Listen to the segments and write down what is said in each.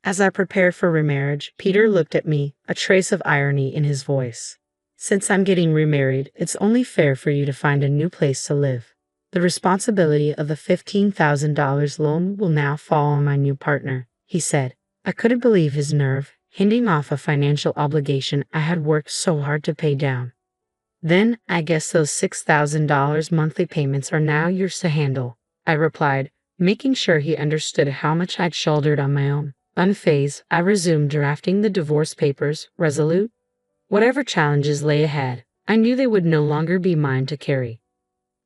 As I prepared for remarriage, Peter looked at me, a trace of irony in his voice. Since I'm getting remarried, it's only fair for you to find a new place to live. The responsibility of the $15,000 loan will now fall on my new partner, he said. I couldn't believe his nerve, handing off a financial obligation I had worked so hard to pay down. Then, I guess those $6,000 monthly payments are now yours to handle, I replied, making sure he understood how much I'd shouldered on my own. Unfazed, I resumed drafting the divorce papers, resolute. Whatever challenges lay ahead, I knew they would no longer be mine to carry.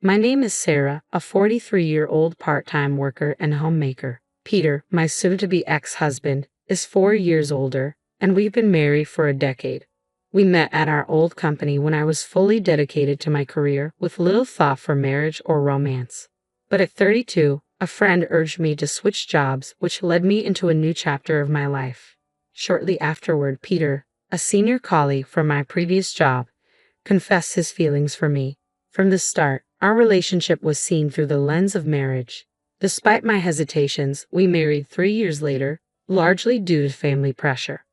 My name is Sarah, a 43-year-old part-time worker and homemaker. Peter, my soon-to-be ex-husband, is 4 years older, and we've been married for a decade. We met at our old company when I was fully dedicated to my career with little thought for marriage or romance. But at 32, a friend urged me to switch jobs, which led me into a new chapter of my life. Shortly afterward, Peter, a senior colleague from my previous job, confessed his feelings for me. From the start, our relationship was seen through the lens of marriage. Despite my hesitations, we married 3 years later, largely due to family pressure.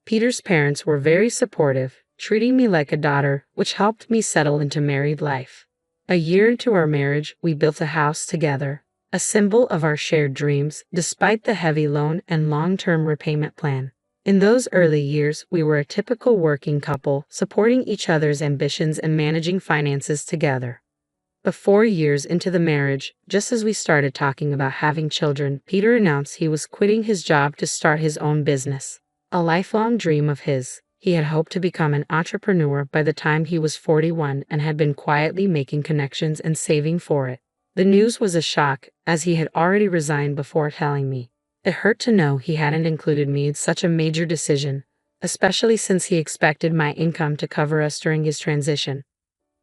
Peter's parents were very supportive, treating me like a daughter, which helped me settle into married life. A year into our marriage, we built a house together, a symbol of our shared dreams, despite the heavy loan and long-term repayment plan. In those early years, we were a typical working couple, supporting each other's ambitions and managing finances together. But 4 years into the marriage, just as we started talking about having children, Peter announced he was quitting his job to start his own business. A lifelong dream of his, he had hoped to become an entrepreneur by the time he was 41 and had been quietly making connections and saving for it. The news was a shock, as he had already resigned before telling me. It hurt to know he hadn't included me in such a major decision, especially since he expected my income to cover us during his transition.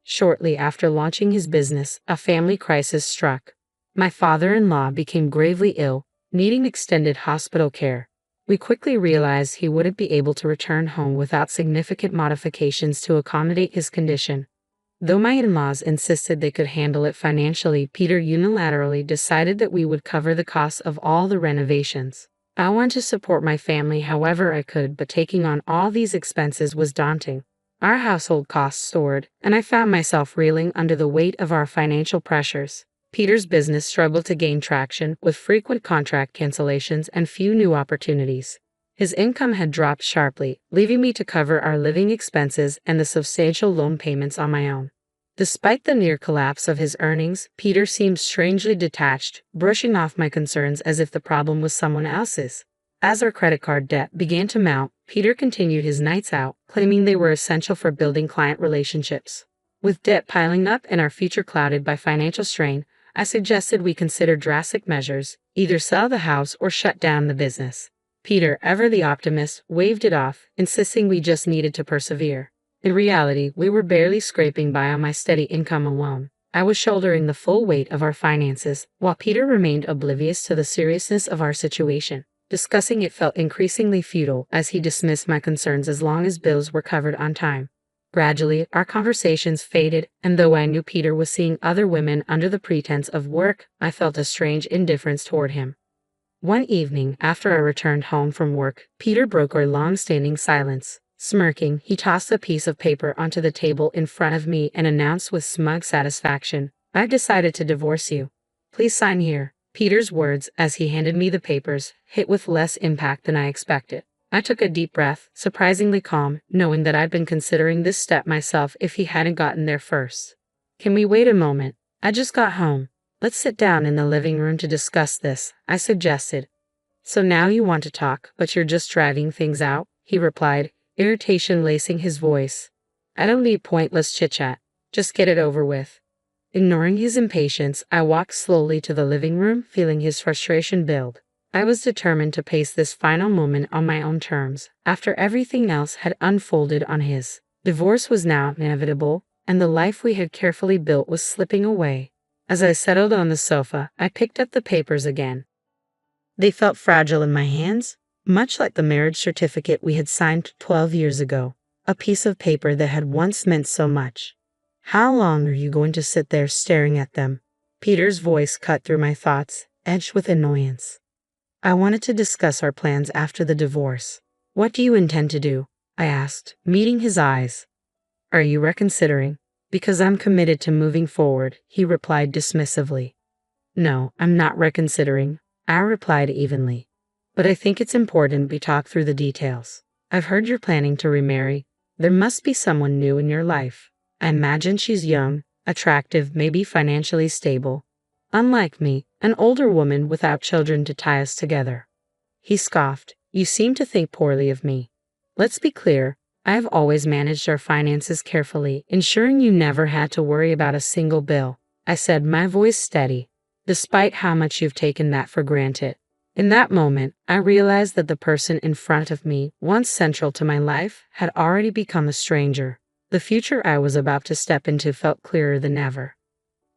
Shortly after launching his business, a family crisis struck. My father-in-law became gravely ill, needing extended hospital care. We quickly realized he wouldn't be able to return home without significant modifications to accommodate his condition. Though my in-laws insisted they could handle it financially, Peter unilaterally decided that we would cover the costs of all the renovations. I wanted to support my family however I could, but taking on all these expenses was daunting. Our household costs soared, and I found myself reeling under the weight of our financial pressures. Peter's business struggled to gain traction, with frequent contract cancellations and few new opportunities. His income had dropped sharply, leaving me to cover our living expenses and the substantial loan payments on my own. Despite the near collapse of his earnings, Peter seemed strangely detached, brushing off my concerns as if the problem was someone else's. As our credit card debt began to mount, Peter continued his nights out, claiming they were essential for building client relationships. With debt piling up and our future clouded by financial strain, I suggested we consider drastic measures, either sell the house or shut down the business. Peter, ever the optimist, waved it off, insisting we just needed to persevere. In reality, we were barely scraping by on my steady income alone. I was shouldering the full weight of our finances, while Peter remained oblivious to the seriousness of our situation. Discussing it felt increasingly futile, as he dismissed my concerns as long as bills were covered on time. Gradually, our conversations faded, and though I knew Peter was seeing other women under the pretense of work, I felt a strange indifference toward him. One evening, after I returned home from work, Peter broke our long-standing silence. Smirking, he tossed a piece of paper onto the table in front of me and announced with smug satisfaction, "I've decided to divorce you. Please sign here." Peter's words, as he handed me the papers, hit with less impact than I expected. I took a deep breath, surprisingly calm, knowing that I'd been considering this step myself if he hadn't gotten there first. "Can we wait a moment? I just got home. Let's sit down in the living room to discuss this," I suggested. "So now you want to talk, but you're just dragging things out?" he replied, irritation lacing his voice. "I don't need pointless chit-chat. Just get it over with." Ignoring his impatience, I walked slowly to the living room, feeling his frustration build. I was determined to pace this final moment on my own terms, after everything else had unfolded on his. Divorce was now inevitable, and the life we had carefully built was slipping away. As I settled on the sofa, I picked up the papers again. They felt fragile in my hands, much like the marriage certificate we had signed 12 years ago, a piece of paper that had once meant so much. "How long are you going to sit there staring at them?" Peter's voice cut through my thoughts, edged with annoyance. I wanted to discuss our plans after the divorce. What do you intend to do? I asked, meeting his eyes. Are you reconsidering? Because I'm committed to moving forward, he replied dismissively. No, I'm not reconsidering, I replied evenly. But I think it's important we talk through the details. I've heard you're planning to remarry. There must be someone new in your life. I imagine she's young, attractive, maybe financially stable. Unlike me, an older woman without children to tie us together. He scoffed. You seem to think poorly of me. Let's be clear. I have always managed our finances carefully, ensuring you never had to worry about a single bill, I said, my voice steady. Despite how much you've taken that for granted. In that moment, I realized that the person in front of me, once central to my life, had already become a stranger. The future I was about to step into felt clearer than ever.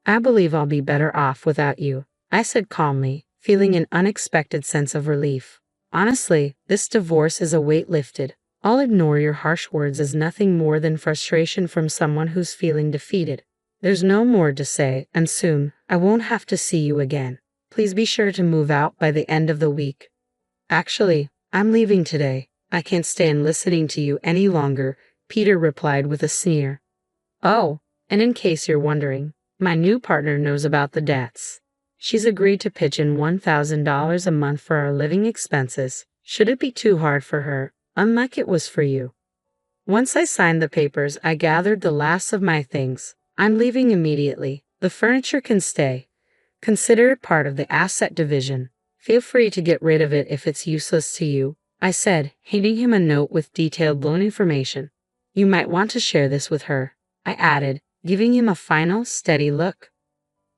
I believe I'll be better off without you, I said calmly, feeling an unexpected sense of relief. Honestly, this divorce is a weight lifted. I'll ignore your harsh words as nothing more than frustration from someone who's feeling defeated. There's no more to say, and soon, I won't have to see you again. Please be sure to move out by the end of the week. Actually, I'm leaving today. I can't stand listening to you any longer, Peter replied with a sneer. Oh, and in case you're wondering, my new partner knows about the debts. She's agreed to pitch in $1,000 a month for our living expenses. Should it be too hard for her, unlike it was for you? Once I signed the papers, I gathered the last of my things. I'm leaving immediately. The furniture can stay. Consider it part of the asset division. Feel free to get rid of it if it's useless to you, I said, handing him a note with detailed loan information. You might want to share this with her, I added, giving him a final, steady look.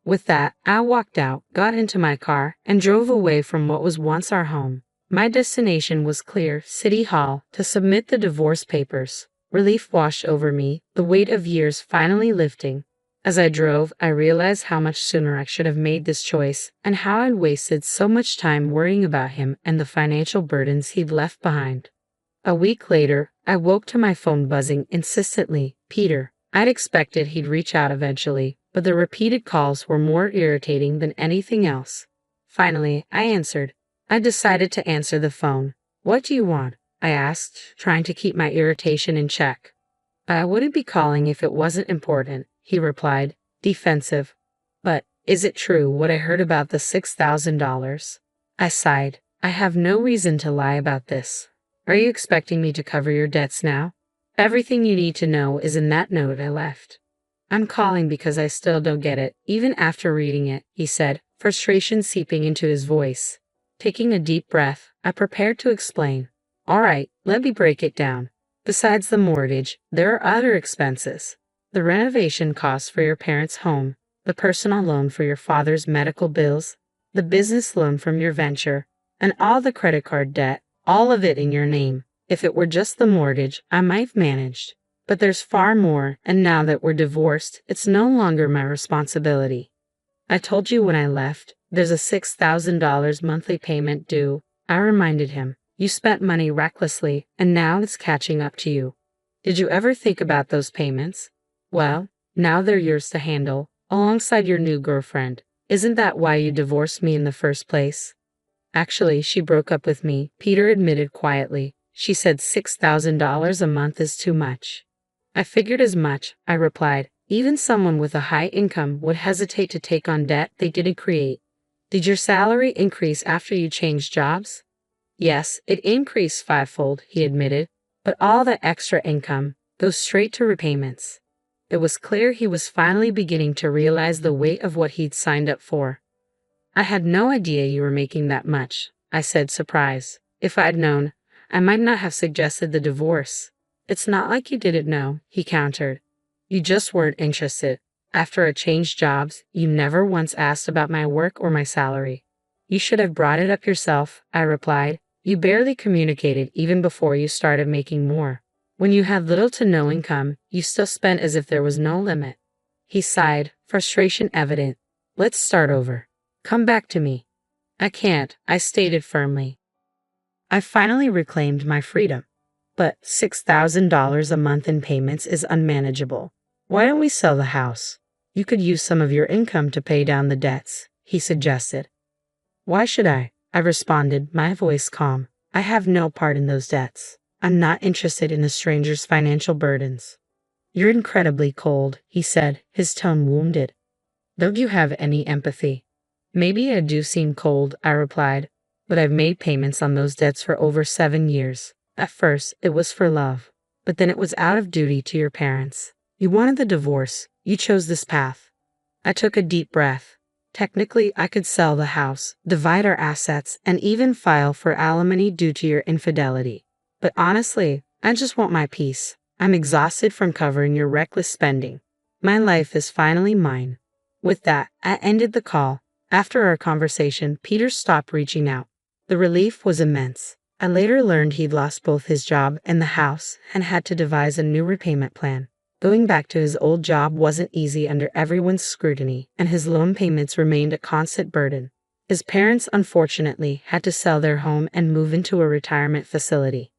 With that, I walked out, got into my car, and drove away from what was once our home. My destination was clear, City Hall, to submit the divorce papers. Relief washed over me, the weight of years finally lifting. As I drove, I realized how much sooner I should have made this choice, and how I'd wasted so much time worrying about him and the financial burdens he'd left behind. A week later, I woke to my phone buzzing insistently. Peter. I'd expected he'd reach out eventually, but the repeated calls were more irritating than anything else. Finally, I answered. I decided to answer the phone. What do you want? I asked, trying to keep my irritation in check. I wouldn't be calling if it wasn't important, he replied, defensive. But, is it true what I heard about the $6,000? I sighed. I have no reason to lie about this. Are you expecting me to cover your debts now? Everything you need to know is in that note I left. I'm calling because I still don't get it, even after reading it, he said, frustration seeping into his voice. Taking a deep breath, I prepared to explain. All right, let me break it down. Besides the mortgage, there are other expenses. The renovation costs for your parents' home, the personal loan for your father's medical bills, the business loan from your venture, and all the credit card debt, all of it in your name. If it were just the mortgage, I might have managed. But there's far more, and now that we're divorced, it's no longer my responsibility. I told you when I left, there's a $6,000 monthly payment due, I reminded him. You spent money recklessly, and now it's catching up to you. Did you ever think about those payments? Well, now they're yours to handle, alongside your new girlfriend. Isn't that why you divorced me in the first place? Actually, she broke up with me, Peter admitted quietly. She said $6,000 a month is too much. I figured as much, I replied. Even someone with a high income would hesitate to take on debt they didn't create. Did your salary increase after you changed jobs? Yes, it increased fivefold, he admitted, but all that extra income goes straight to repayments. It was clear he was finally beginning to realize the weight of what he'd signed up for. I had no idea you were making that much, I said, surprised. If I'd known, I might not have suggested the divorce. It's not like you didn't know, he countered. You just weren't interested. After I changed jobs, you never once asked about my work or my salary. You should have brought it up yourself, I replied. You barely communicated even before you started making more. When you had little to no income, you still spent as if there was no limit. He sighed, frustration evident. Let's start over. Come back to me. I can't, I stated firmly. I finally reclaimed my freedom. But $6,000 a month in payments is unmanageable. Why don't we sell the house? You could use some of your income to pay down the debts, he suggested. Why should I? I responded, my voice calm. I have no part in those debts. I'm not interested in a stranger's financial burdens. You're incredibly cold, he said, his tone wounded. Don't you have any empathy? Maybe I do seem cold, I replied, but I've made payments on those debts for over 7 years. At first, it was for love, but then it was out of duty to your parents. You wanted the divorce. You chose this path. I took a deep breath. Technically, I could sell the house, divide our assets, and even file for alimony due to your infidelity. But honestly, I just want my peace. I'm exhausted from covering your reckless spending. My life is finally mine. With that, I ended the call. After our conversation, Peter stopped reaching out. The relief was immense. I later learned he'd lost both his job and the house and had to devise a new repayment plan. Going back to his old job wasn't easy under everyone's scrutiny, and his loan payments remained a constant burden. His parents, unfortunately, had to sell their home and move into a retirement facility.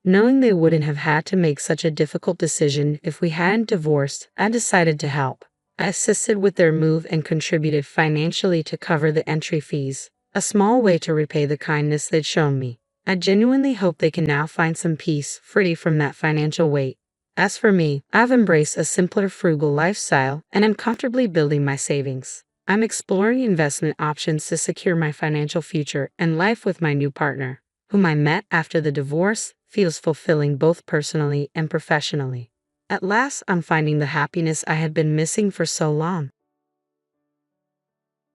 Knowing they wouldn't have had to make such a difficult decision if we hadn't divorced, I decided to help. I assisted with their move and contributed financially to cover the entry fees, a small way to repay the kindness they'd shown me. I genuinely hope they can now find some peace, free from that financial weight. As for me, I've embraced a simpler, frugal lifestyle, and am comfortably building my savings. I'm exploring investment options to secure my financial future, and life with my new partner, whom I met after the divorce, feels fulfilling both personally and professionally. At last, I'm finding the happiness I had been missing for so long.